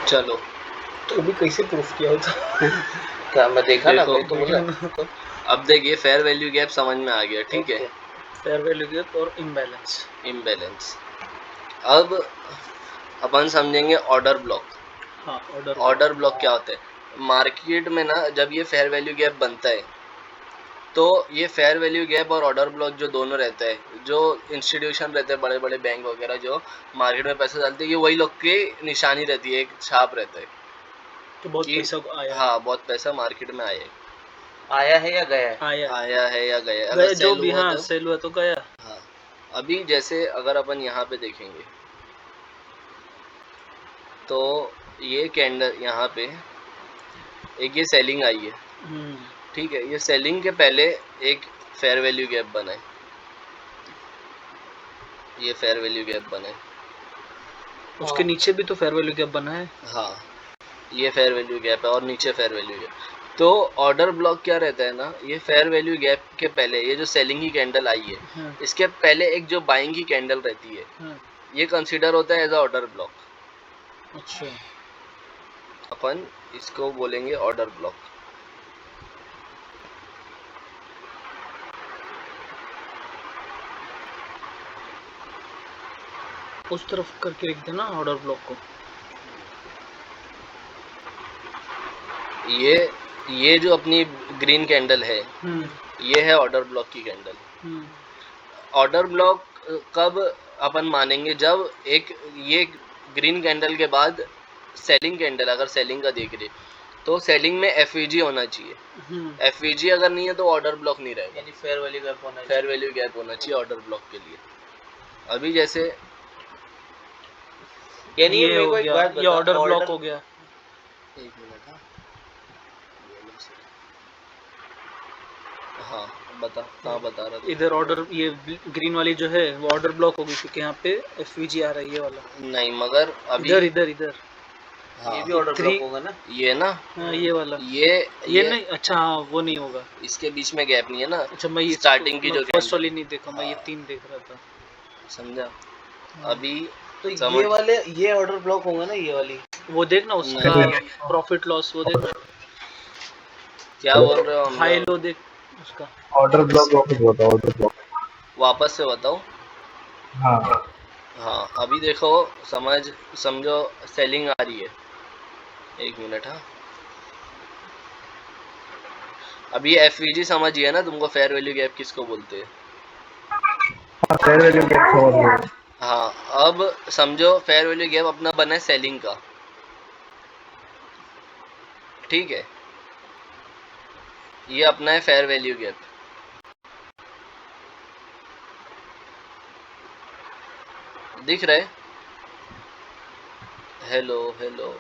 चलो तो भी कैसे प्रूफ किया होता? क्या मैं देखा ना, देखो, वही तो बोला। तो अब देखिए फेयर वैल्यू गैप समझ में आ गया, ठीक है। फेयर वैल्यू गैप और इम्बैलेंस। इम्बैलेंस। अब अपन समझेंगे ऑर्डर ब्लॉक। हाँ, ऑर्डर ब्लॉक क्या होता है मार्केट में ना, जब ये फेयर वैल्यू गैप बनता है तो ये फेयर वैल्यू गैप और ऑर्डर ब्लॉक जो दोनों रहता है, जो इंस्टीट्यूशन रहते हैं बड़े बड़े बैंक वगैरह जो मार्केट में पैसा डालते हैं, ये वही लोग की निशानी रहती है, एक छाप रहता है तो बहुत कि पैसा आया है। हाँ बहुत पैसा मार्केट में आया है। आया है या गया है? आया है या गया है, अगर गया, जो सेल भी हुआ हाँ तो। सेल हुआ तो गया। हाँ, अभी जैसे अगर अपन यहाँ पे देखेंगे तो ये कैंडल यहाँ पे एक ये सेलिंग आई है, ठीक है। ये सेलिंग के पहले एक फेयर वैल्यू गैप बना है, ये फेयर वैल्यू गैप बना है। उसके नीचे भी तो फेयर वैल्यू गैप बना है। हाँ, ये फेयर वैल्यू गैप है और नीचे फेयर वैल्यू गैप। तो ऑर्डर ब्लॉक क्या रहता है ना, ये फेयर वैल्यू गैप के पहले ये जो सेलिंग की कैंडल आई है, इसके पहले एक जो बाइंग की कैंडल रहती है, ये कंसीडर होता है एज अ ऑर्डर ब्लॉक। अच्छा, अपन इसको बोलेंगे ऑर्डर ब्लॉक। उस तरफ करके लिख देना ऑर्डर ब्लॉक को। ये जो अपनी ग्रीन कैंडल है, ये है ऑर्डर ब्लॉक की कैंडल। ऑर्डर ब्लॉक कब अपन मानेंगे, जब एक ये ग्रीन कैंडल के बाद सेलिंग कैंडल, अगर सेलिंग का देख रहे तो सेलिंग में एफवीजी होना चाहिए। एफवीजी अगर नहीं है तो ऑर्डर ब्लॉक नहीं रहेगा, यानी फेयर वैल्यू गैप होना चाहिए। फेयर वैल्यू गैप होना चाहिए ऑर्डर ब्लॉक के लिए। अभी जैसे यानी ये मेरे हो को एक गया, बात ये बता, ऑर्डर ब्लॉक हो गया। एक मिनट, हाँ बता, कहाँ बता रहा था? इधर ऑर्डर, ये ग्रीन वाली जो है वो ऑर्डर ब्लॉक होगी क्योंकि यहाँ पे एफवीजी आ रहा है, ये वाला। नहीं मगर अभी इधर इधर इधर हाँ, ये भी ऑर्डर ब्लॉक होगा ना, ये ना, हाँ, ये वाला, ये नहीं। अच्छा हाँ, वो नहीं होगा, इसके बीच में गैप नहीं है ना। अच्छा मैं स्टार्टिंग की जो फर्स्ट वाली नहीं देखा, मैं ये हाँ, 3 देख रहा था। समझा। अभी तो समझ, ये वाले ये ऑर्डर ब्लॉक होगा ना, ये वाली। वो देखना उसका प्रॉफिट लॉस, वो देखना क्या बोल रहे हो हम हाई लोग? लो देख उसका। ऑर्डर ब्लॉक वापस होता है, ऑर्डर ब्लॉक। वापस से बताओ। हाँ, हाँ अभी देखो, समझो सेलिंग आ रही है, एक मिनट। हाँ अभी एफवीजी समझिए ना तुमको, फेयर वैल्यू गैप किसको बोलते हैं? फेयर वैल्यू गैप समझ गए। हाँ, अब समझो फेयर वैल्यू गैप अपना बना है सेलिंग का, ठीक है। ये अपना है फेयर वैल्यू गैप। दिख रहा है? हेलो हेलो,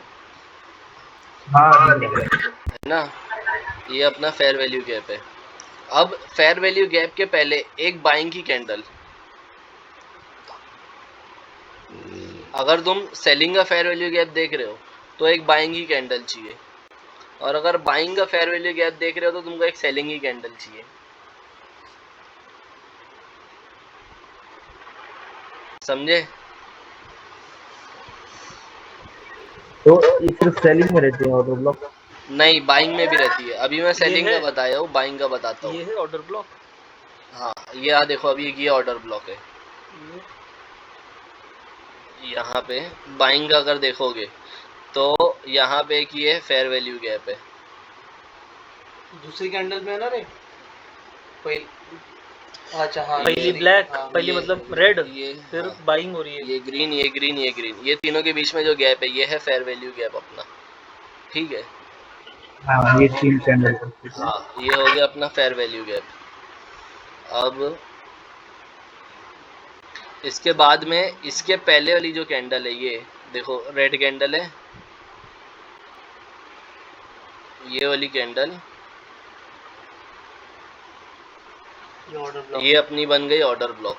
हाँ, है ना, ये अपना फेयर वैल्यू गैप है। अब फेयर वैल्यू गैप के पहले एक बाइंग की कैंडल, अगर तुम सेलिंग का फेयर वैल्यू गैप देख रहे हो तो एक बाइंग की कैंडल चाहिए, और अगर बाइंग का फेयर वैल्यू गैप देख रहे हो तो तुमको एक सेलिंग की कैंडल चाहिए। समझे? तो ये सिर्फ सेलिंग में रहते हैं ऑर्डर ब्लॉक? नहीं, बाइंग में भी रहती है। अभी मैं सेलिंग ये का है, बताया हूँ, बाइंग का बताता हूँ। ये है ऑर्डर ब्लॉक। हाँ ये देखो, अभी ये ऑर्डर ब्लॉक है। यहाँ पे बाइंग का अगर देखोगे तो यहाँ पे एक ये फेयर वैल्यू गैप है। दूसरी कैंडल में है ना रे, अच्छा हाँ, पहली ब्लैक, हाँ, पहली मतलब रेड, फिर बाइंग हो रही है। ये ग्रीन, ये ग्रीन, ये ग्रीन, ये तीनों के बीच में जो गैप है ये है फेयर वैल्यू गैप अपना, ठीक है। हाँ, ये 3 कैंडल। हाँ ये हो गया अपना फेयर वैल्यू गैप। अब इसके बाद में इसके पहले वाली जो कैंडल है, ये देखो रेड कैंडल है, ये वाली कैंडल, ये अपनी बन गई ऑर्डर ब्लॉक।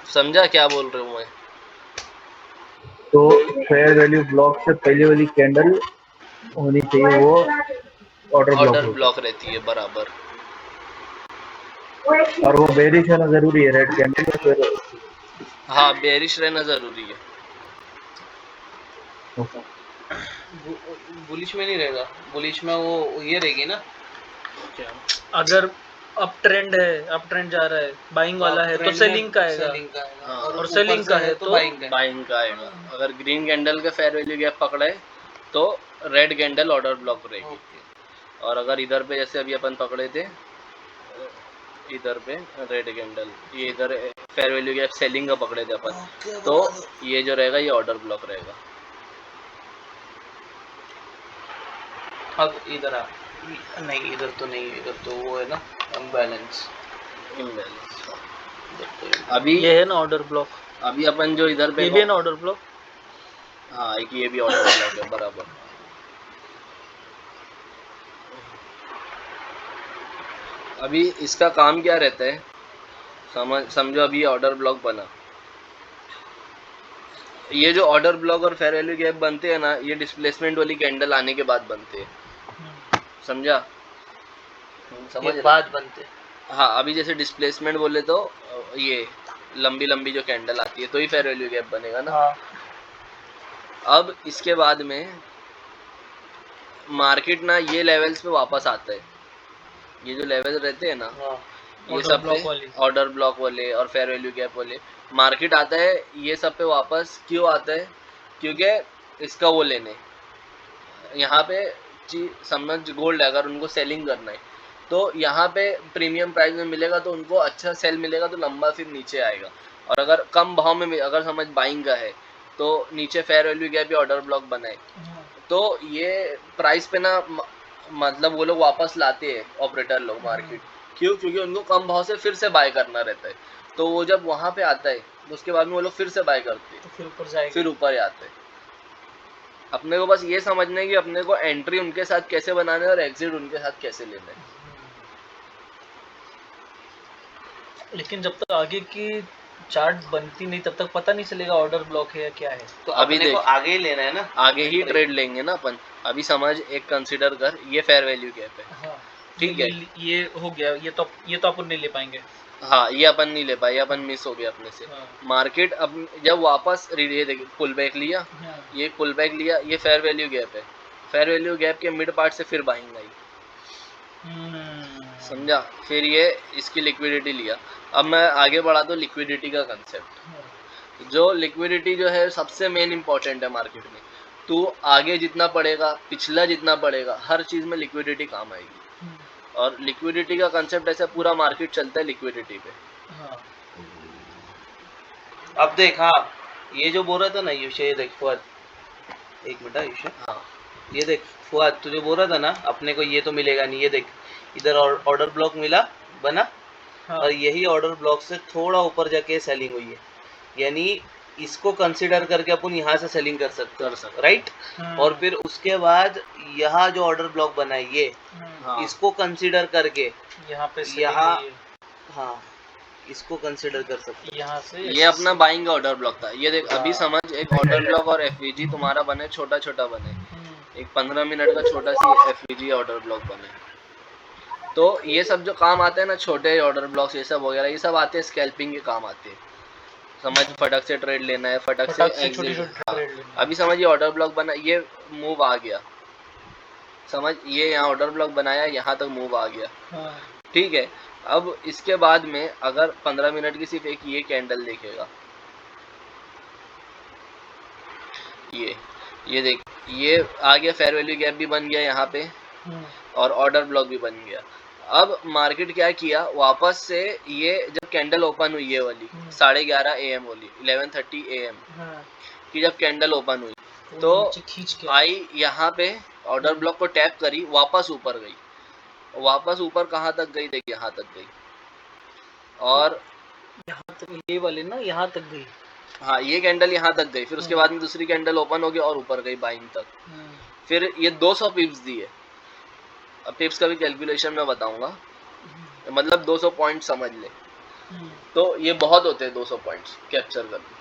समझा क्या बोल रहा हूँ मैं? तो फेयर वैल्यू ब्लॉक से पहले वाली कैंडल होनी चाहिए, वो ऑर्डर ब्लॉक रहती है बराबर। और वो बेरिश होना जरूरी है रेड कैंडल में, फिर हाँ, बेरिश रहना जरूरी है। बुलिश में नहीं रहेगा, बुलिश में वो ये रहेगी ना, क्या अगर अप ट्रेंड है, अप ट्रेंड जा रहा है, बाइंग वाला है तो सेलिंग का आएगा, सेलिंग का आएगा, हाँ। और ऊपर सेलिंग से का है तो बाइंग का। बाइंग का आएगा। अगर ग्रीन कैंडल के फेयर वैल्यू गैप पकड़े तो रेड कैंडल ऑर्डर ब्लॉक रहेगी। ओके, और अगर इधर पे जैसे अभी अपन पकड़े थे, इधर पे रेड कैंडल, ये इधर फेयर वैल्यू गैप सेलिंग का पकड़े थे अपन, ओके, तो बना दो। ये जो रहेगा ये ऑर्डर ब्लॉक रहेगा। अब इधर आ, नहीं इधर तो नहीं, इधर तो वो है ना अनबैलेंस, इम्बैलेंस। इधर तो अभी ये है ना ऑर्डर ब्लॉक, अभी अपन जो इधर पे ये भी है ना ऑर्डर ब्लॉक। हाँ, एक ये भी ऑर्डर ब्लॉक है बराबर। अभी इसका काम क्या रहता है, समझो अभी ऑर्डर ब्लॉक बना, ये जो ऑर्डर ब्लॉक और फेयर वैल्यू गैप बनते हैं ना, ये डिस्प्लेसमेंट वाली कैंडल आने के बाद बनते हैं, समझा? समझ ये रहे? बाद बनते। हाँ, अभी जैसे डिस्प्लेसमेंट बोले तो ये लंबी लंबी जो कैंडल आती है तो ही फेयर वैल्यू गैप बनेगा ना। हाँ, अब इसके बाद में मार्केट ना ये लेवल्स पे वापस आता है, ये जो लेवल रहते हैं ना, हाँ, ये ऑर्डर सब ब्लॉक पे वाली। ऑर्डर ब्लॉक वाले और फेयर वैल्यू गैप वाले मार्केट आता है, ये सब पे वापस क्यों आता है? क्योंकि इसका वो लेने यहाँ पे समझ गोल्ड है, अगर उनको सेलिंग करना है तो यहाँ पे प्रीमियम प्राइस में मिलेगा तो उनको अच्छा सेल मिलेगा तो लंबा फिर नीचे आएगा। और अगर कम भाव में अगर समझ बाइंग का है तो नीचे फेयर वैल्यू गैप या ऑर्डर ब्लॉक बनाए तो ये प्राइस पे ना मतलब वो लोग वापस लाते हैं ऑपरेटर लोग मार्केट। क्यों? क्योंकि उनको कम भाव से फिर से बाय करना रहता है, तो वो जब वहाँ पे आता है तो उसके बाद में वो लोग फिर से बाय करते हैं, तो फिर ऊपर जाएगा, फिर ऊपर आते हैं। अपने को बस ये समझना है कि अपने को एंट्री उनके साथ कैसे बनाना है और एग्जिट उनके साथ कैसे लेना है। लेकिन जब तक आगे की चार्ट बनती नहीं तब तक पता नहीं चलेगा ऑर्डर ब्लॉक है या क्या है। तो अभी अपने को देख, आगे ही लेना है ना, आगे ही ट्रेड लेंगे ना अपन। अभी समझ एक कंसीडर कर, ये फेयर वैल्यू गैप है, हाँ, ठीक है, ये हो गया, ये तो अपन नहीं ले पाएंगे। हाँ, ये अपन नहीं ले पाए, ये अपन मिस हो गया अपने से। हाँ, मार्केट अब जब वापस ये देखिए पुल बैक लिया, हाँ, ये पुल बैक लिया, ये फेयर वैल्यू गैप है, फेयर वैल्यू गैप के मिड पार्ट से फिर बाइंग आई, समझा? फिर ये इसकी लिक्विडिटी लिया। अब मैं आगे बढ़ा तो लिक्विडिटी का कंसेप्ट, जो लिक्विडिटी जो है सबसे मेन इंपॉर्टेंट है मार्केट में। तू आगे जितना पड़ेगा, पिछला जितना पड़ेगा, हर चीज में लिक्विडिटी काम आएगी। और लिक्विडिटी का कंसेप्ट ऐसा पूरा मार्केट चलता है लिक्विडिटी पे। हाँ, अब देख, हाँ ये जो बोल रहा था ना आयुष, ये देख फुआद, एक मिनट आयुष, हाँ, ये देख फुआद, तुझे बोल रहा था ना अपने को ये तो मिलेगा नहीं, ये देख इधर ऑर्डर ब्लॉक मिला बना, हाँ, और यही ऑर्डर ब्लॉक से थोड़ा ऊपर जाके सेलिंग हुई है, यानी इसको कंसीडर करके अपन यहाँ से सेलिंग कर सकते हैं, राइट। और फिर उसके बाद यहाँ जो ऑर्डर ब्लॉक बना है ये, हाँ, इसको कंसीडर करके यहाँ पे यहाँ, हाँ इसको कंसीडर कर सकते हैं। यहाँ से ये अपना बाइंग का ऑर्डर ब्लॉक था। ये देख, अभी समझ एक ऑर्डर ब्लॉक और एफवीजी तुम्हारा बने, छोटा छोटा बने, एक 15 मिनट का छोटा सी एफवीजी ऑर्डर ब्लॉक बने। तो ये सब जो काम आते हैं ना, छोटे ऑर्डर ब्लॉक्स ये सब वगैरह, ये सब आते हैं स्कैल्पिंग के काम आते हैं। समझ फटक से ट्रेड लेना है, फटक से एग्जिट। हाँ, अभी समझ ये ऑर्डर ब्लॉक बना, ये मूव आ गया, समझ ये यहाँ ऑर्डर ब्लॉक बनाया, यहाँ तक मूव आ गया, हाँ, ठीक है। अब इसके बाद में अगर 15 मिनट की सिर्फ एक ये कैंडल देखेगा, ये देख, ये आ गया, फेयर वैल्यू गैप भी बन गया यहाँ पे और ऑर्डर ब्लॉक भी बन गया। अब मार्केट क्या किया, वापस से ये जब कैंडल ओपन हुई ये वाली 11:30 AM वाली 11:30 AM की जब कैंडल ओपन हुई तो खींच के आई यहाँ पे, ऑर्डर ब्लॉक को टैप करी, वापस ऊपर गई, वापस ऊपर कहाँ तक गई, देख यहाँ तक गई, और यहाँ तक, ये वाले ना यहाँ तक गई। हाँ, ये कैंडल यहाँ तक गई, फिर उसके बाद में दूसरी कैंडल ओपन हो गई और ऊपर गई बाइंग तक। फिर ये 200 पिप्स दी है। अब पिप्स का भी कैलकुलेशन मैं बताऊंगा, मतलब 200 पॉइंट समझ ले, तो ये बहुत होते हैं 200 पॉइंट्स कैप्चर करने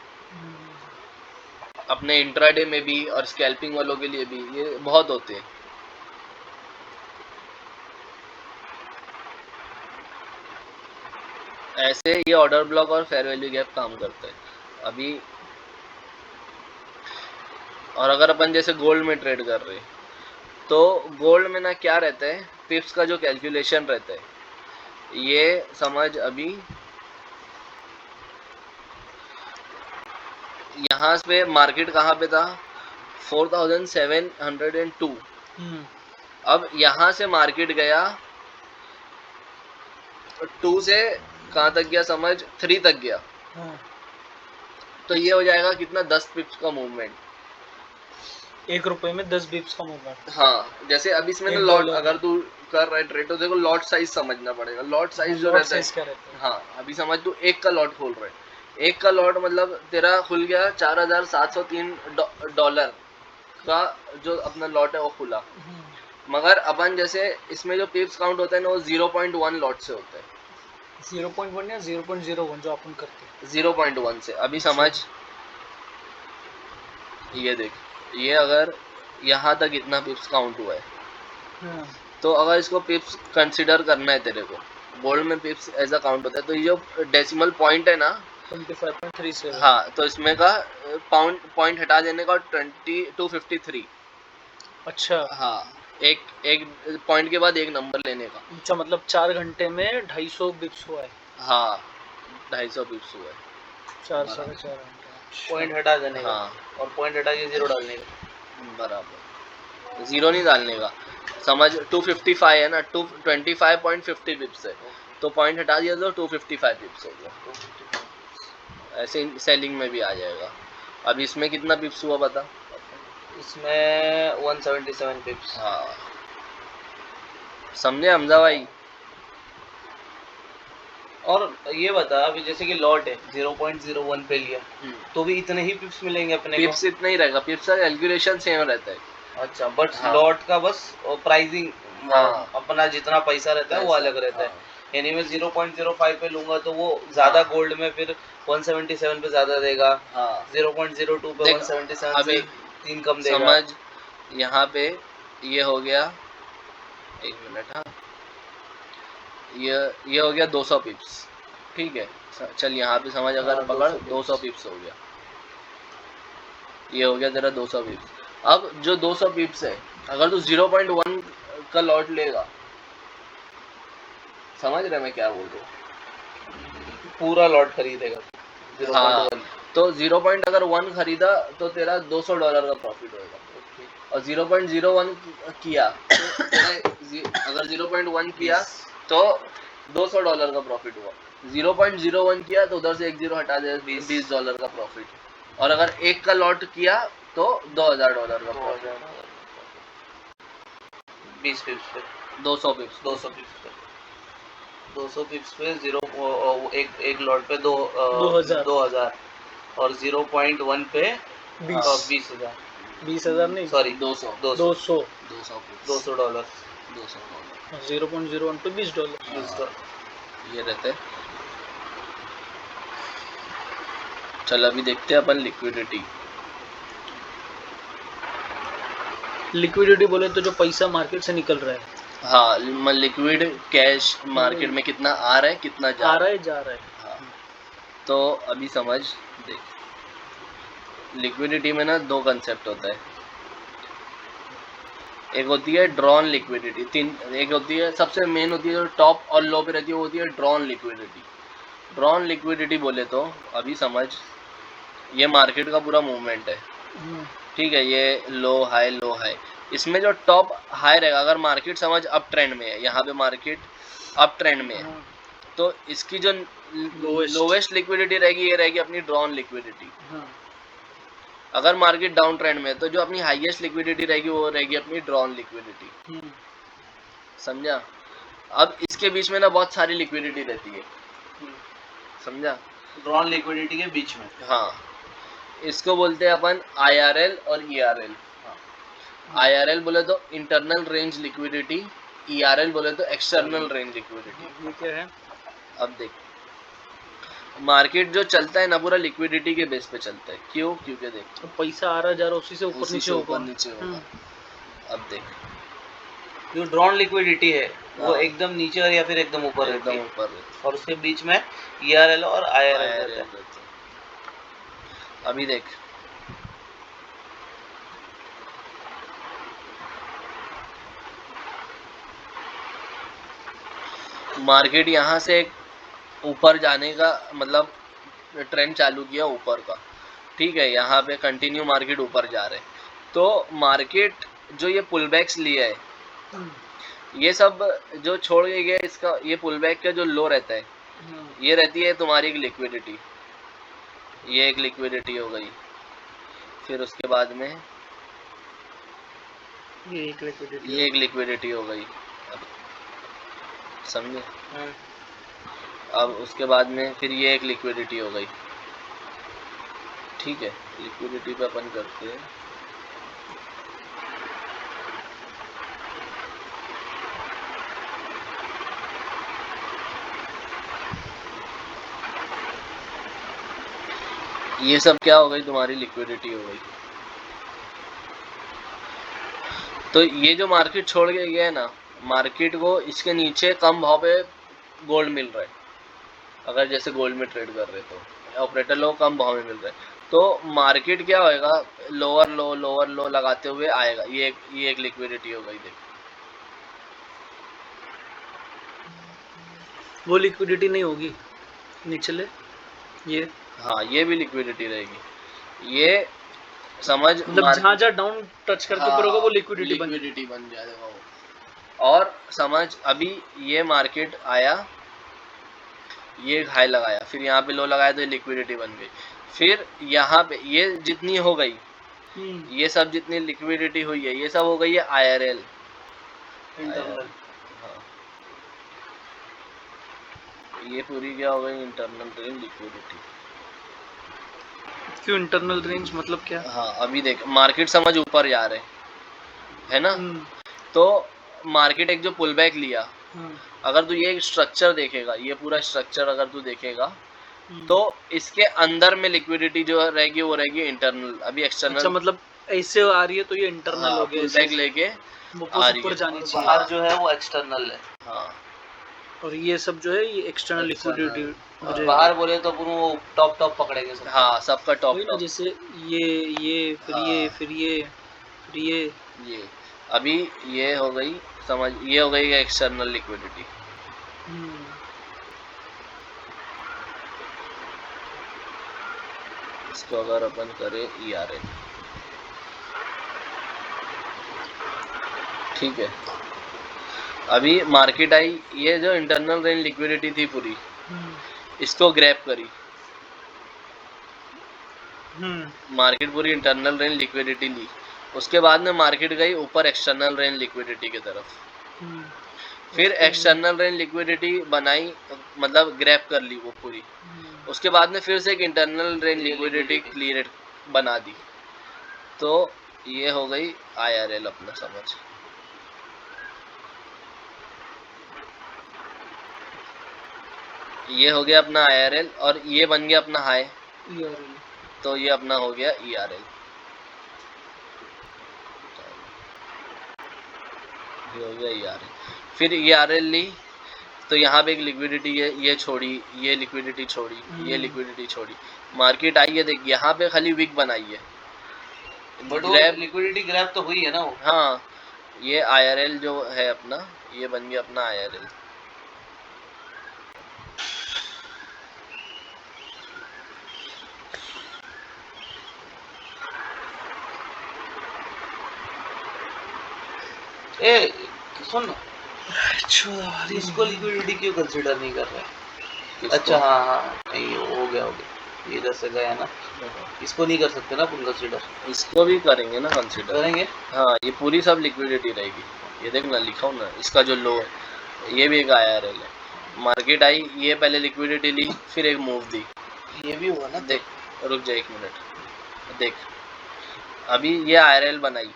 अपने इंट्राडे में भी और स्कैल्पिंग वालों के लिए भी, ये बहुत होते हैं। ऐसे ये ऑर्डर ब्लॉक और फेयर वैल्यू गैप काम करता है। अभी। और अगर अपन जैसे गोल्ड में ट्रेड कर रहे तो गोल्ड में ना क्या रहता है, पिप्स का जो कैलकुलेशन रहता है, ये समझ अभी यहाँ पे मार्केट कहाँ पे था 4702। अब यहाँ से मार्केट गया 2 से कहाँ तक गया समझ 3 तक गया। तो ये हो जाएगा कितना 10 पिप्स का मूवमेंट, 1 रुपए में 10 बिप्स का मूवमेंट। हाँ जैसे अभी इसमें ना लॉट अगर तू कर रहा है ट्रेड तो देखो लॉट साइज समझना पड़ेगा। लॉट साइज जो रहता है क्या रहता है? हाँ अभी समझ तू 1 का लॉट खोल रहा है, 1 का लॉट मतलब तेरा खुल गया $4703 का जो अपना लॉट है वो खुला। मगर अपन जैसे इसमें जो पिप्स काउंट होता है ना वो 0.1 लॉट से होता है। 0.1 या 0.01 जो अपन करते हैं 0.1 से। अभी समझ ये देख, ये अगर यहाँ तक इतना पिप्स काउंट हुआ है तो अगर इसको पिप्स कंसिडर करना है तेरे को, गोल्ड में पिप्स ऐसा काउंट होता है, तो ये जो डेसिमल पॉइंट है ना 25.37। हाँ तो इसमें का पॉइंट हटा देने का 253। अच्छा हाँ एक पॉइंट के बाद एक नंबर लेने का। अच्छा मतलब 4 घंटे में 250 बिप्स हुआ है। हाँ 250 पिप्स हुआ है 4 साढ़े 4 घंटे। पॉइंट हटा देने का हाँ और पॉइंट हटा के 0 डालने का। बराबर, 0 नहीं डालने का। समझ 255 है ना, 225.50 पिप्स है तो पॉइंट हटा दिया तो 255 पिप्स हो गया। ऐसे सेलिंग में भी आ जाएगा। अब इसमें कितना पिप्स हुआ बता? इसमें 177 पिप्स। हाँ समझे हमजा भाई? और ये बता अभी जैसे कि लॉट है 0.01 पे लिया तो भी इतने ही पिप्स मिलेंगे अपने पिप्स को? इतना ही रहेगा, पिप्स का कैलकुलेशन सेम रहता है। अच्छा बट हाँ। लॉट का बस प्राइसिंग हाँ। अपना जितना पैसा रहता है वो अलग रहता है। हाँ। यानी मैं 0.05 पे लूंगा तो वो ज्यादा हाँ। गोल्ड में फिर 177 पे ज्यादा देगा। हाँ 0.02 पे देख, 177 अभी से 3 कम देगा। समझ यहाँ पे ये हो गया, एक मिनट। हाँ ये हो गया 200 पिप्स, ठीक है। चल यहाँ पे समझ अगर हाँ, पकड़ 200 200 पिप्स हो गया, ये हो गया तेरा 200 पिप्स। अब जो 200 पिप्स है अगर तू 0.1 का लॉट लेगा, समझ रहे मैं क्या बोल रहा हूँ? पूरा लॉट खरीदेगा 0.1। हाँ तो 0.1 खरीदा तो तेरा $200 का प्रॉफिट होगा। और 0.01 किया तो तेरा अगर 0.1 किया तो $200 का प्रॉफिट हुआ। 0.01 किया तो उधर से एक जीरो हटा दे, $20 का प्रॉफिट। और अगर 1 का लॉट किया तो $2000 का प्रॉफिट। 20 पिप्स पे 200 पिप्स 200 पिप्स पे 200 पिप्स पे एक लॉट पे 2000 और 0.1 पे 20,000 20,000 नहीं सॉरी 200 200 $200 0.01 पे $20। ये रहते हैं। चल अभी देखते हैं अपन लिक्विडिटी बोले तो जो पैसा मार्केट से निकल रहा है। हाँ लिक्विड कैश मार्केट में कितना आ रहा है कितना जा रहा है। हाँ तो अभी समझ देख, लिक्विडिटी में ना 2 कंसेप्ट होता है। एक होती है ड्रॉन लिक्विडिटी, एक होती है सबसे मेन होती है जो टॉप और लो पे रहती है, वो होती है ड्रॉन लिक्विडिटी। ड्रॉन लिक्विडिटी बोले तो अभी समझ ये मार्केट का पूरा मूवमेंट है, ठीक है। ये लो हाई, इसमें जो टॉप हाई रहेगा, अगर मार्केट समझ अप ट्रेंड में है, यहाँ पे मार्केट अप ट्रेंड में है तो इसकी जो लोवेस्ट लिक्विडिटी रहेगी ये रहेगी अपनी ड्रॉन लिक्विडिटी। अगर मार्केट डाउन ट्रेंड में है तो जो अपनी हाईएस्ट लिक्विडिटी रहेगी वो रहेगी अपनी ड्रॉन लिक्विडिटी। समझा? अब इसके बीच में ना बहुत सारी लिक्विडिटी रहती है, समझा? ड्रॉन लिक्विडिटी के बीच में। हाँ इसको बोलते हैं अपन IRL और ERL। IRL बोले तो इंटरनल रेंज लिक्विडिटी, ERL बोले तो एक्सटर्नल रेंज लिक्विडिटी। ये क्या है? अब देख मार्केट जो चलता है ना पूरा लिक्विडिटी के बेस पे चलता है। क्यों? क्योंकि देख तो पैसा आ रहा जा रहा उसी से ऊपर नीचे होगा। अब देख जो ड्रॉन लिक्विडिटी है वो एकदम नीचे और या फिर एकदम ऊपर रहती है ऊपर और उसके बीच में ERL और IRL रहता है। अभी देख, मार्केट यहाँ से ऊपर जाने का मतलब ट्रेंड चालू किया ऊपर का, ठीक है, यहाँ पे कंटिन्यू मार्केट ऊपर जा रहे, तो मार्केट जो ये पुल बैक्स लिया है, ये सब जो छोड़ के गया, इसका ये पुल बैक का जो लो रहता है, ये रहती है तुम्हारी एक लिक्विडिटी, ये एक लिक्विडिटी हो गई, फिर उसके बाद में ये एक लिक्विडिटी हो गई, समझे। अब उसके बाद में फिर ये एक लिक्विडिटी हो गई, ठीक है, लिक्विडिटी पे अपन करते हैं, ये सब क्या हो गई, तुम्हारी लिक्विडिटी हो गई। तो ये जो मार्केट छोड़ के गया है ना, मार्केट को इसके नीचे कम भाव पे गोल्ड मिल रहा है, अगर जैसे गोल्ड में ट्रेड कर रहे तो ऑपरेटर लोग कम भाव में मिल रहे हैं, तो मार्केट क्या होएगा, लोअर लो लगाते हुए आएगा, ये एक लिक्विडिटी हो गई। देख, वो लिक्विडिटी नहीं होगी निचले, ये हाँ, ये भी लिक्विडिटी रहेगी, ये समझ, मतलब जहाँ जहाँ डाउन टच करके ऊपर होगा वो लिक्विडिटी बन जाएगा वो। और समझ, अभी ये मार्केट आया, ये हाई लगाया, फिर यहाँ पे लो लगाया, तो ये लिक्विडिटी बन गई, फिर यहाँ पे ये जितनी हो गई, ये सब जितनी लिक्विडिटी हुई है, ये सब हो गई है IRL, इंटरनल। हाँ, ये पूरी क्या हो गई, इंटरनल रेंज लिक्विडिटी। क्यों इंटरनल रेंज मतलब क्या? हाँ, अभी देख, मार्केट समझ ऊपर जा रहे है ना, तो मार्केट एक जो पुल बैक लिया, अगर तू ये स्ट्रक्चर देखेगा, ये पूरा स्ट्रक्चर अगर तू देखेगा, तो इसके अंदर में लिक्विडिटी जो रहेगी वो रहेगी इंटरनल, अभी एक्सटर्नल। अच्छा, मतलब ऐसे आ रही है तो ये इंटरनल हो गया, पुल बैक लेके वो ऊपर जानी चाहिए, बाहर जो है वो एक्सटर्नल है। हाँ, और ये सब जो है ये एक्सटर्नल लिक्विडिटी हो जाएगी। बाहर बोले तो पूरा वो टॉप पकड़ेंगे सब। हाँ, सबका टॉप ना, जैसे ये फिर ये फिर ये फिर ये अभी ये हो गई, समझ, ये हो गई एक्सटर्नल लिक्विडिटी। इसको अगर अपन करें ERL, ठीक है, अभी मार्केट आई, ये जो इंटरनल रेंज लिक्विडिटी थी पूरी, इसको ग्रैब करी, मार्केट पूरी इंटरनल रेंज लिक्विडिटी ली, उसके बाद में मार्केट गई ऊपर एक्सटर्नल रेंज लिक्विडिटी की तरफ, फिर एक्सटर्नल रेंज लिक्विडिटी बनाई, मतलब ग्रैब कर ली वो पूरी, उसके बाद में फिर से एक इंटरनल रेंज लिक्विडिटी क्लियर बना दी, तो ये हो गई IRL अपना, समझ। ये हो गया अपना IRL, और ये बन गया अपना हाई, तो ये अपना हो गया ERL, ये हो गया ERL। फिर ERL ली, तो यहाँ पे एक लिक्विडिटी है, ये छोड़ी, ये लिक्विडिटी छोड़ी, ये लिक्विडिटी छोड़ी, मार्केट आई है, देख यहाँ पे खाली विक बनाई है, बट लिक्विडिटी ग्रैब तो हुई है ना वो। हाँ, ये IRL जो है अपना, ये बन गया अपना IRL। ए सुन, इसको लिक्विडिटी क्यों कंसीडर नहीं कर रहे? अच्छा, हाँ, नहीं हो गया, ये इधर से गया ना, इसको नहीं कर सकते ना पुल कंसीडर? इसको भी करेंगे ना कंसीडर, करेंगे। हाँ, ये पूरी सब लिक्विडिटी रहेगी, ये देख ना, लिखा हूँ ना, इसका जो लो है, ये भी एक IRL है, मार्केट आई, ये पहले लिक्विडिटी ली, फिर एक मूव दी, ये भी हुआ ना। देख, रुक जा 1 मिनट, देख, अभी ये IRL बनाई,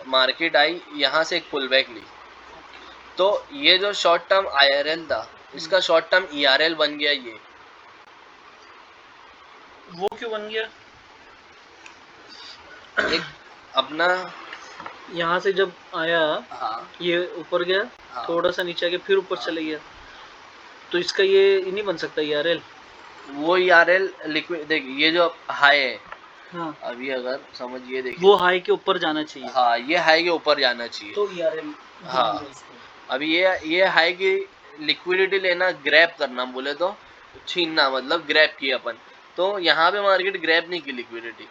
मार्केट आई, यहाँ से एक पुल बैक ली, तो ये जो शॉर्ट टर्म IRL था, इसका शॉर्ट टर्म ERL बन गया, ये वो क्यों बन गया? एक अपना, यहाँ से जब आया, हाँ, ये ऊपर गया, हाँ, थोड़ा सा नीचे आके फिर ऊपर चले गया, तो इसका ये नहीं बन सकता ERL? वो ERL लिक्विड, देख, ये जो हाई है, हाँ। अभी अगर समझिए देखिए वो हाई के ऊपर जाना चाहिए। हाँ, ये हाई के ऊपर जाना चाहिए तो ERL हाँ। अभी ये हाई की लिक्विडिटी लेना, ग्रैब करना बोले तो छीनना, मतलब ग्रैब किया अपन, तो यहाँ पे मार्केट ग्रैब नहीं की लिक्विडिटी,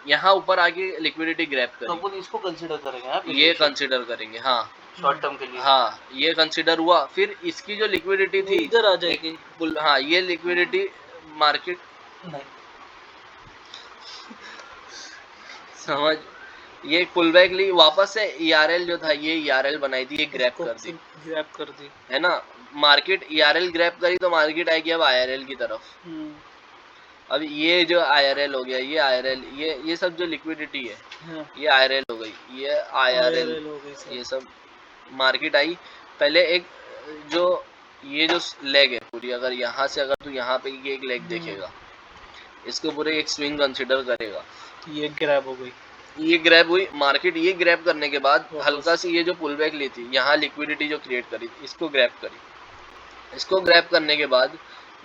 यहाँ ऊपर आके लिक्विडिटी ग्रैब तो करी, अपन इसको कंसीडर करेंगे ये कंसिडर करेंगे हाँ। शॉर्ट टर्म के लिए। हाँ, ये कंसिडर हुआ। फिर इसकी जो लिक्विडिटी थी इधर आ जाएगी। हाँ, ये लिक्विडिटी मार्केट नहीं समझ, ये पुल बैक ली, वापस से ERL जो था, ये ERL बनाई थी, ये ग्रैब कर दी, ग्रैब कर दी है ना। मार्केट ERL ग्रैब करी तो मार्केट आएगी अब IRL की तरफ। अब ये जो IRL हो गया, ये IRL, ये सब जो लिक्विडिटी है, हाँ। ये IRL हो गई, ये IRL हो गई ये सब मार्केट आई। पहले एक जो ये जो लेग है पूरी, अगर यहाँ से अगर तू यहाँ पे ये एक लेग देखेगा, इसको पूरे एक स्विंग कंसिडर करेगा, ये ग्रैब हो गई, ये ग्रैब हुई मार्केट। ये ग्रैब करने के बाद हल्का सी ये जो पुल बैक ली थी, यहाँ लिक्विडिटी जो क्रिएट करी, इसको ग्रैब करी, इसको ग्रैब करने के बाद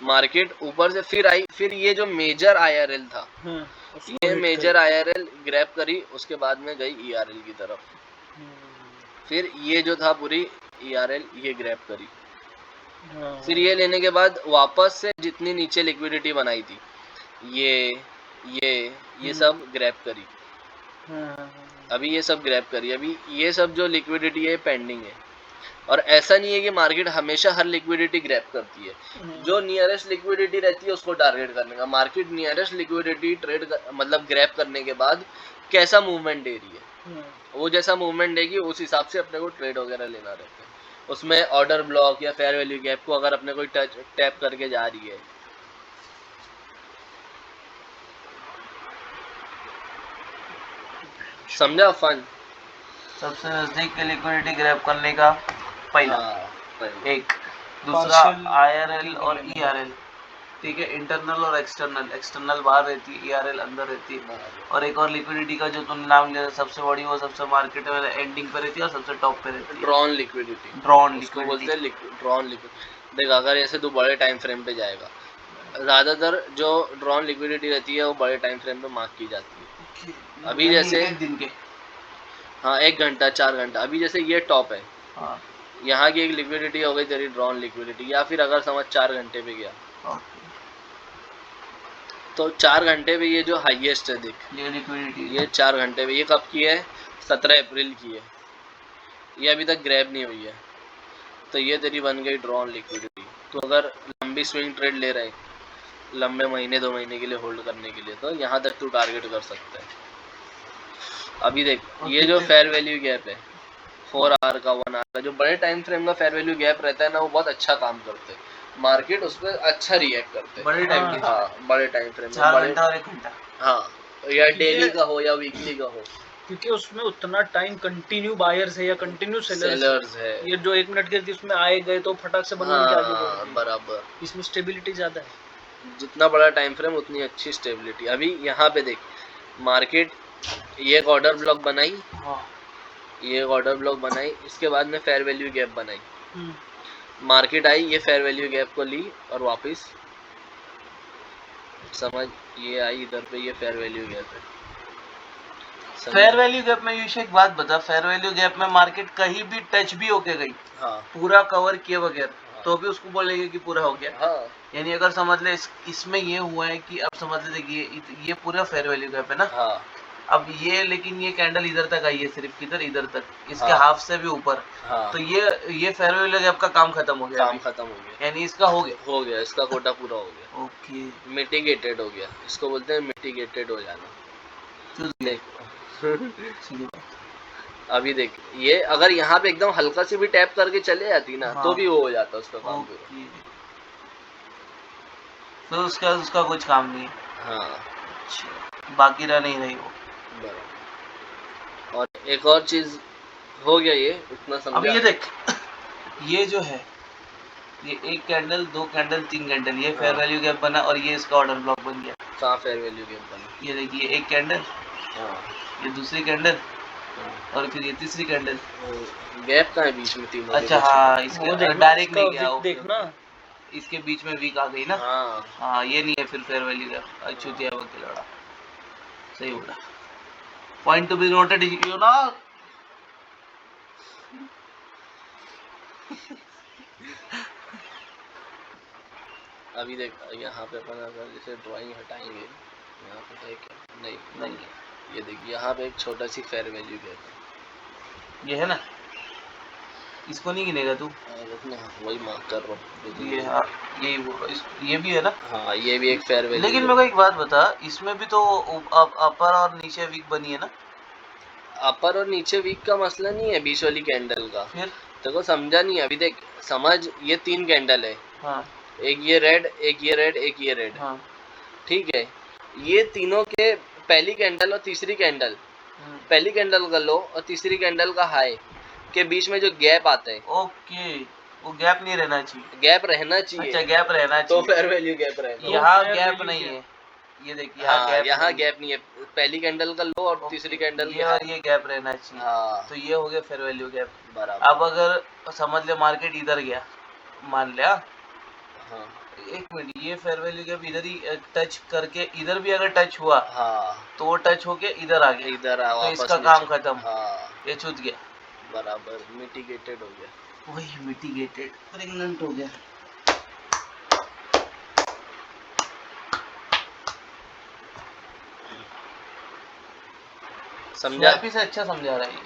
मार्केट ऊपर से फिर आई, फिर ये जो मेजर IRL था, ये मेजर IRL ग्रैब करी, उसके बाद में गई ERL की तरफ, फिर ये जो था पूरी ERL ये ग्रैब करी, फिर ये लेने के बाद वापस से जितनी नीचे लिक्विडिटी बनाई थी, ये सब ग्रैब करी, अभी ये सब ग्रैब करी, अभी ये सब जो लिक्विडिटी है पेंडिंग है। और ऐसा नहीं है कि मार्केट हमेशा हर लिक्विडिटी ग्रैब करती है, जो नियरेस्ट लिक्विडिटी रहती है उसको टारगेट करने का। मार्केट नियरेस्ट लिक्विडिटी मतलब ग्रैब करने के बाद कैसा मूवमेंट दे रही है, वो जैसा मूवमेंट देगी उस हिसाब से अपने को ट्रेड वगैरह लेना रहता है। उसमें ऑर्डर ब्लॉक या फेयर वैल्यू गैप को अगर अपने कोई टैप करके जा रही है, समझा फन। सबसे नजदीक के लिक्विडिटी ग्रैब करने का पहला एक, दूसरा IRL और ERL, ठीक है, इंटरनल और एक्सटर्नल, एक्सटर्नल बाहर रहती है, ERL अंदर रहती है। और एक और लिक्विडिटी का जो तुमने नाम लिया सबसे बड़ी, वो सबसे मार्केट में एंडिंग पे रहती है और सबसे टॉप पे रहती है, ड्रॉन लिक्विडिटी। ड्रॉन इसको बोलते हैं ड्रॉन लिक्विडिटी। देख अगर ऐसे तो बड़े टाइम फ्रेम पे जाएगा, ज़्यादातर जो ड्रॉन लिक्विडिटी रहती है वो बड़े टाइम फ्रेम पे मार्क की जाती है। अभी जैसे एक दिन के, हाँ 1 घंटा 4 घंटा, अभी जैसे ये टॉप है, हाँ, यहाँ की एक लिक्विडिटी हो गई तेरी ड्रॉन लिक्विडिटी, या फिर अगर समझ 4 घंटे पे गया तो 4 घंटे पे ये जो हाईएस्ट है, देख ये लिक्विडिटी, ये 4 घंटे पे, ये कब की है, 17 अप्रैल की है, ये अभी तक ग्रैब नहीं हुई है, तो ये तेरी बन गई ड्रॉन लिक्विडिटी। तो अगर लंबी स्विंग ट्रेड ले रहे, लंबे महीने 2 महीने के लिए होल्ड करने के लिए, तो यहाँ तक तू टारगेट कर सकता है। अभी देख ये जो फेयर वैल्यू गैप है 4 आवर का, 1 आवर का, जो बड़े टाइम फ्रेम का फेयर वैल्यू गैप रहता है ना, वो बहुत अच्छा काम करते हैं, मार्केट उस पर अच्छा रिएक्ट करते हैं बड़े टाइम के, हाँ बड़े टाइम फ्रेम में, 4 घंटा और 1 घंटा, हाँ, या डेली का हो या वीकली का हो, क्योंकि उसमें उतना टाइम कंटिन्यू बायर्स है या कंटिन्यू सेलर्स है। ये जो 1 मिनट के थी उसमें आए गए तो फटाक से बंद के आगे बढ़ गए, बराबर, इसमें स्टेबिलिटी ज्यादा है, जितना बड़ा टाइम फ्रेम उतनी अच्छी स्टेबिलिटी। अभी यहाँ पे देख मार्केट ये एक ऑर्डर ब्लॉक बनाई, ये एक ऑर्डर ब्लॉक बनाई, इसके बाद में फेयर वैल्यू गैप बनाई, मार्केट आई, ये फेयर वैल्यू गैप को ली और वापस समझ ये आई इधर पे, ये फेयर वैल्यू गैप है। फेयर वैल्यू गैप में यूश एक बात बता, फेयर वैल्यू गैप में मार्केट कहीं भी टच भी होके गई, हाँ, पूरा कवर किए बगैर, तो भी उसको बोलेंगे कि पूरा हो गया, हाँ, यानी अगर समझ ले इसमें ये हुआ है कि अब समझ ले देखिए ये पूरा फेयर वैल्यू गैप है ना, हाँ, अब ये लेकिन ये कैंडल इधर तक आई है, सिर्फ किधर, इधर तक, इसके हाँ, हाफ से भी ऊपर, हाँ, तो ये फेयर वैल्यू गैप का काम खत्म हो गया, काम खत्म हो गया, यानी इसका हो गया, इसका कोटा पूरा हो गया, ओके, मिटिगेटेड हो गया, इसको बोलते हैं मिटिगेटेड हो जाना। देख अभी देख ये अगर यहाँ पे एकदम हल्का से भी टैप करके चले जाती ना, तो भी वो हो जाता उसका काम पूरा, तो उसका कुछ काम नहीं है, हाँ, बाकी रह नहीं रही वो। और एक और चीज हो गया, ये उतना समझा। अब ये देख ये जो है, ये 1 कैंडल 2 कैंडल 3 कैंडल, ये फेयर वैल्यू गैप बना और ये इसका ऑर्डर ब्लॉक बन गया, कहाँ फेयर वैल्यू गैप बना, ये देखिए 1 कैंडल, ये दूसरी कैंडल, और फिर ये तीसरी कैंडल, गैप कहाँ है बीच में तीनों? अच्छा हाँ, इसके डायरेक्ट नहीं गया, देखना इसके बीच में वीक आ गई ना, हाँ ये नहीं है फिर फेयर वैल्यू गैप, अच्छी बक लड़ा, सही बोला। Point to be noted, you know. अभी देख यहाँ पे अपन अगर जैसे ड्राइंग हटाएंगे, यहाँ पे है क्या? नहीं नहीं ये देखिए यहाँ पे एक छोटा सी फेयर वैल्यू गैप है। ये है ना, इसको नहीं गिनेगा तू? रुकना, वही मार्क कर रहा हूँ। ये हाँ, यही बोल रहा, ये भी है ना? हाँ ये भी एक फेयर वैल्यू। लेकिन मेरे को एक बात बता, इसमें भी तो अपर और नीचे वीक बनी है ना? अपर और नीचे वीक का मसला नहीं है बीच वाली कैंडल का। फिर देखो समझा नहीं, अभी देख समझ, ये 3 कैंडल है। हाँ एक ये रेड, एक ये रेड, एक ये रेड। हाँ ठीक है, ये तीनों के पहली कैंडल और तीसरी कैंडल, पहली कैंडल का लो और तीसरी कैंडल का हाई के बीच में जो गैप आता है, ओके, वो गैप नहीं रहना चाहिए। गैप रहना चाहिए। अच्छा, गैप रहना तो चाहिए। फेयर वैल्यू गैप रहेगा। यहाँ गैप नहीं है, ये देखिए यहाँ हाँ गैप यहाँ नहीं गैप नहीं है, पहली कैंडल का लो और तीसरी कैंडल ये और ये गैप रहना चाहिए। हाँ तो ये हो गया फेयर वैल्यू गैप। बराबर। अब अगर समझ ले मार्केट इधर गया, मान लिया, हाँ एक मिनट, ये फेयर वैल्यू गैप इधर ही टच करके, इधर भी अगर टच हुआ हाँ तो वो टच होके इधर आ गया, इधर तो वापस इसका नीचे। काम खत्म, हाँ ये छूट गया। बराबर, मिटिगेटेड हो गया। वही मिटिगेटेड, प्रेग्नेंट हो गया। समझा? स्वैपी से अच्छा समझा रहा है ये।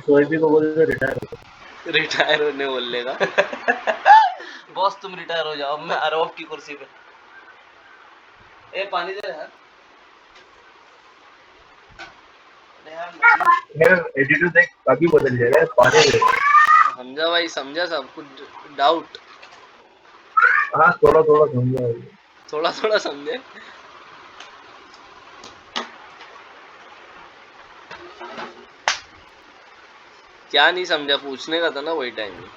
सोएबी को बोले तो रिटायर होने बोलने का। बॉस तुम रिटायर हो जाओ, मैं अरब की कुर्सी पे। ए पानी दे यार। अरे यार मेरा एटीट्यूड देख कभी बदल जाएगा पानी दे। समझा भाई, समझा सब कुछ। डाउट हाँ थोड़ा थोड़ा समझा। थोड़ा थोड़ा समझे। क्या नहीं समझा, पूछने का था ना वही टाइम में।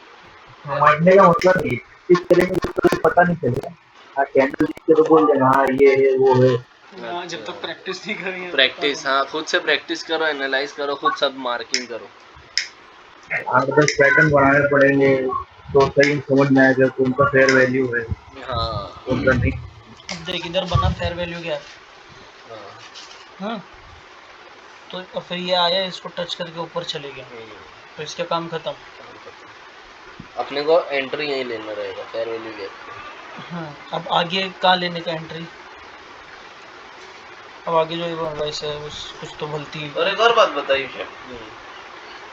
समझने का मतलब नहीं, किस तरह की तो पता नहीं चलेगा। हाँ कैंडल देख के तो बोल देना हाँ ये है वो है। हाँ, जब तक प्रैक्टिस नहीं करेंगे प्रैक्टिस, हाँ खुद से प्रैक्टिस करो, एनालाइज करो, खुद सब मार्किंग करो। 8-10 पैटर्न बनाने पड़ेंगे तो सही समझ में आएगा कौन सा फेयर वैल्यू है हाँ कौन सा नहीं। अब देख इधर बना फेयर वैल्यू गैप। हाँ हाँ, तो अब फिर ये आया, इसको टच करके ऊपर चले गया, तो इसका काम खत्म। अपने को एंट्री यहीं लेना रहेगा फेयर वैल्यू गैप। हाँ, अब आगे कहाँ लेने का एंट्री? अब आगे जो वैसे कुछ तो भलती। और एक और बात बताइए शेफ,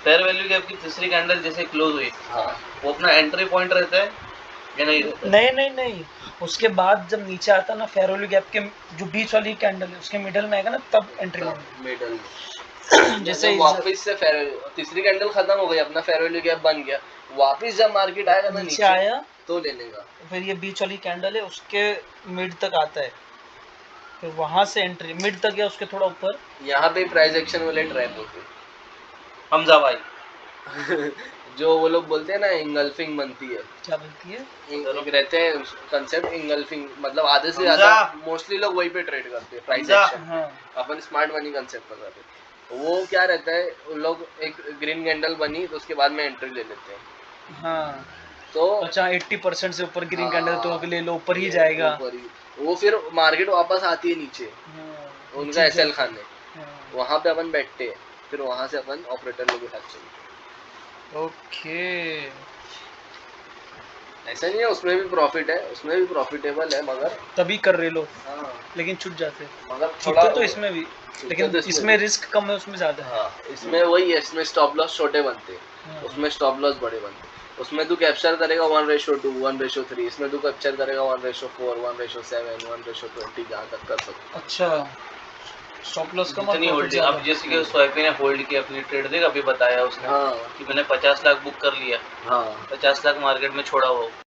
फेयर वैल्यू गैप की तीसरी कैंडल जैसे क्लोज हुई, हाँ वो अपना एंट्री पॉइंट रहता है या नहीं रहता? नहीं नहीं नहीं, उसके बाद जब नीचे आता ना फेयर वैल्यू गैप के जो बीच वाली कैंडल है उसके मिडल में आएगा ना, तब एंट्री लेनी। मिडल में जैसे वापस से तीसरी कैंडल खत्म हो गई, अपना फेयर वैल्यू गैप बन गया, वापस जब मार्केट आएगा ना नीचे आया तो लेने का। फिर ये बीच वाली कैंडल है उसके मिड तक आता है, फिर वहां से एंट्री मिड तक या उसके थोड़ा ऊपर। यहाँ पे प्राइस एक्शन वाले ट्रैप होते हमजा भाई जो वो लोग बोलते हैं ना इंगल्फिंग बनती है। क्या बनती है? एक रहते हैं कंसेप्ट इंगल्फिंग, मतलब आधे से ज्यादा मोस्टली लोग वही पे ट्रेड करते हैं, प्राइस एक्शन। हाँ, अपन स्मार्ट मनी कंसेप्ट पर करते हैं। वो क्या रहता है, उन लोग एक ग्रीन कैंडल बनी तो उसके बाद में एंट्री ले लेते हैं। हाँ, तो अच्छा 80% से ऊपर ग्रीन कैंडल तो हाँ, ले लो, ऊपर ही जाएगा। ऊपर ही। वो फिर मार्केट वापस आती है नीचे हाँ, उनका नीचे एसएल जाता है। खाने, हाँ, वहां पे अपन बैठते हैं, फिर वहां से अपन ऑपरेटर लोग उठा चलते। ओके, ऐसा नहीं है, उसमें भी प्रॉफिट है, उसमें भी प्रॉफिटेबल है, मगर तभी कर रहे लोग, हाँ लेकिन छूट जाते। मगर थोड़ा छूटते तो इसमें भी, लेकिन तो इसमें रिस्क कम है, उसमें ज्यादा है। हाँ इसमें वही है, इसमें स्टॉप लॉस छोटे बनते हैं, हाँ, उसमें स्टॉप लॉस बड़े बनते हैं। उसमें तू कैप्चर करेगा 1:2, 1:3, इसमें तू कैप्चर करेगा 1:4, 1:7, 1:20 जहाँ तक कर सकते। अच्छा, स्टॉप लॉस कम और जितनी प्रॉफिट होल्डिंग, ज्यादा। अब जैसे कि स्वैपी ने होल्ड की अपनी ट्रेड, देख अभी बताया उसने हाँ कि मैंने 50 लाख बुक कर लिया, हाँ 50 लाख मार्केट में छोड़ा वो